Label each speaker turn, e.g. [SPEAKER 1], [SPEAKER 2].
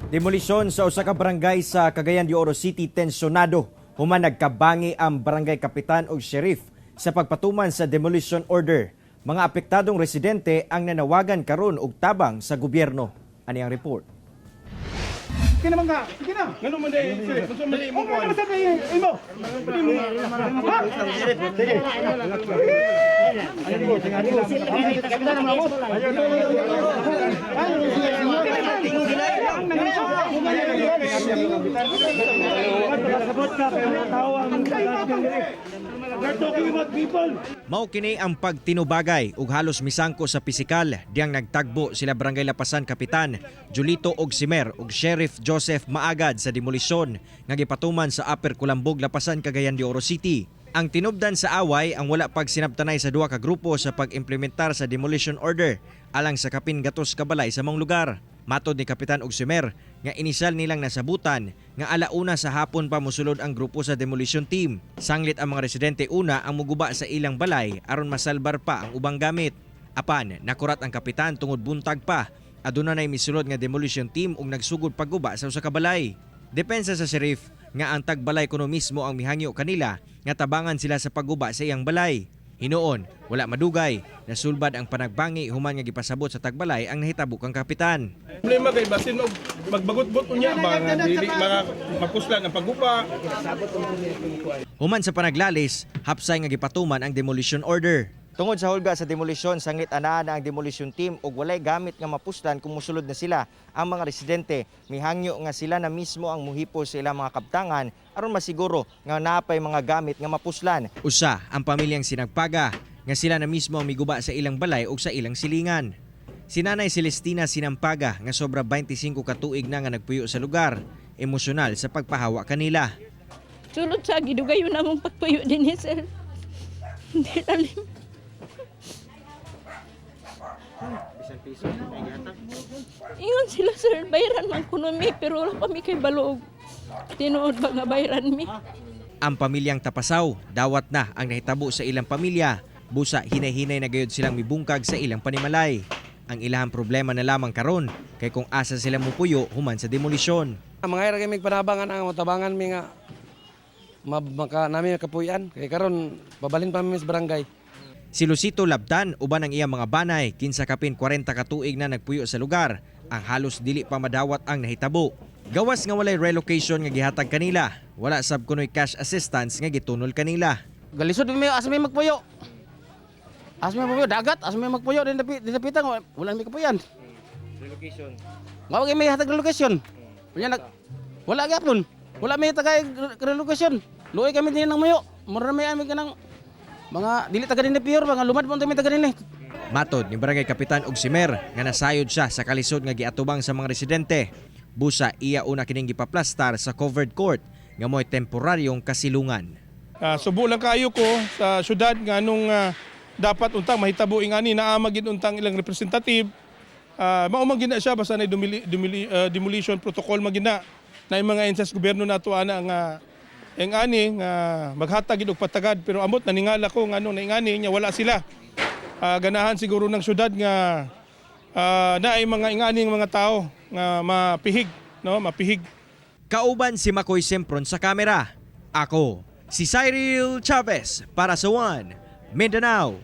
[SPEAKER 1] Demolisyon sa usa ka barangay sa Cagayan de Oro City tensionado human nagkabangi ang barangay kapitan ug sheriff sa pagpatuman sa demolition order. Mga apektadong residente ang nanawagan karon og tabang sa gobyerno. Ani ang report.
[SPEAKER 2] Sige naman ka. Sige na. Ganun man dahil. Gusto mo mali mo ko. Ano sabi mo?
[SPEAKER 1] Mao kini ang pagtinubagay ug halos misangko sa pisikal diyang nagtagbo sila Barangay Lapasan Kapitan Julito Ogsimer ug Sheriff Joseph Maagad sa demolisyon nga gipatuman sa Upper Kulambog, Lapasan, Cagayan de Oro City. Ang tinubdan sa away ang wala pagsinabtanay sa duha ka grupo sa pag-implementar sa demolition order alang sa kapin gatos ka balay sa mong lugar. Matod ni Kapitan Ogsimer nga inisal nilang nasabutan nga alauna sa hapon pa mosulod ang grupo sa demolition team. Sanglit ang mga residente una ang muguba sa ilang balay aron masalbar pa ang ubang gamit. Apan nakurat ang kapitan tungod buntag pa. Aduna nay misulod nga demolition team ug nagsugod pagguba sa usa ka balay. Depensa sa sheriff nga ang tagbalay kuno mismo ang mihangyo kanila nga tabangan sila sa pagguba sa iyang balay. Hinoon, wala madugay, nasulbad ang panagbangi human nga gipasabot sa tagbalay ang nahitabo kang kapitan.
[SPEAKER 2] Problema kay basin og magbagot-bot unya ba nga dili mapuslan ang paggupa.
[SPEAKER 1] Human sa panaglalis, hapsay nga gipatuman ang demolition order. Tungod sa hulga sa demolisyon, sanglit anaa na ang demolition team ug walay gamit nga mapuslan kung musulod na sila. Ang mga residente mihangyo nga sila na mismo ang muhipo sa ilang mga kabtangan aron masiguro nga napay mga gamit nga mapuslan. Usa ang pamilyang Sinagpaga nga sila na mismo ang miguba sa ilang balay ug sa ilang silingan. Si Nanay Celestina Sinampaga nga sobra 25 ka tuig na nga nagpuyo sa lugar, emosyonal sa pagpahawa kanila.
[SPEAKER 3] Sulod sa gidugayon namong pagpuyo din sir. Hindi alim. Ingon sila sir, bayaran man kuno mi pero wala pa mi kay balog. Tinuod ba nga bayaran mi?
[SPEAKER 1] Ang pamilyang Tapasaw, dawat na ang nahitabo sa ilang pamilya. Busa hinay-hinay na gayud silang mibungkag sa ilang panimalay. Ang ilahang problema na lamang karon kay kung asa sila mupuyo human sa demolisyon.
[SPEAKER 4] Mga ira kay panabangan ang tabangan mi nga maka nami kapuyan kay karon babalin pa mi sa barangay.
[SPEAKER 1] Si Lucito Labdan uban ang iyang mga banay kinsa kapin 40 ka tuig na nagpuyo sa lugar. Ang halos dili pa madawat ang nahitabo. Gawas nga walay relocation nga gihatag kanila. Wala sab kunoy cash assistance nga gitunol kanila.
[SPEAKER 4] Galisod mi asa mi magpuyo. Asa mi magpuyo dagat, asa mi magpuyo din dapitan wala mi kapuyan.
[SPEAKER 1] Relocation.
[SPEAKER 4] Mao mi hatag relocation. Unya wala gyapon. Wala mi tagay relocation. Luoy kami din nang mayo. Marami mi kanang mga dili taga dinhi piyor mga lumad mo mi taga dinhi.
[SPEAKER 1] Matod ni Barangay Kapitan Ogsimer nga nasayod siya sa kalisod nga giatubang sa mga residente. Busa iya una kining gipaplastar sa covered court nga mo'y temporaryong kasilungan.
[SPEAKER 2] Subo lang kayo ko sa syudad nga nung dapat untang mahitabo ingani naa magid untang ilang representative. Mao man gina siya basta na demolition protocol magina na yung mga ensas gobyerno nato ana nga ang ani nga maghatag og patagad pero amot naningala ko nga nung naingani nya wala sila. Ganahan siguro ng syudad nga naay mga inganing mga tao nga mapihig, no, mapihig.
[SPEAKER 1] Kauban si Makoy Sempron sa kamera. Ako si Cyril Chavez para sa One Mindanao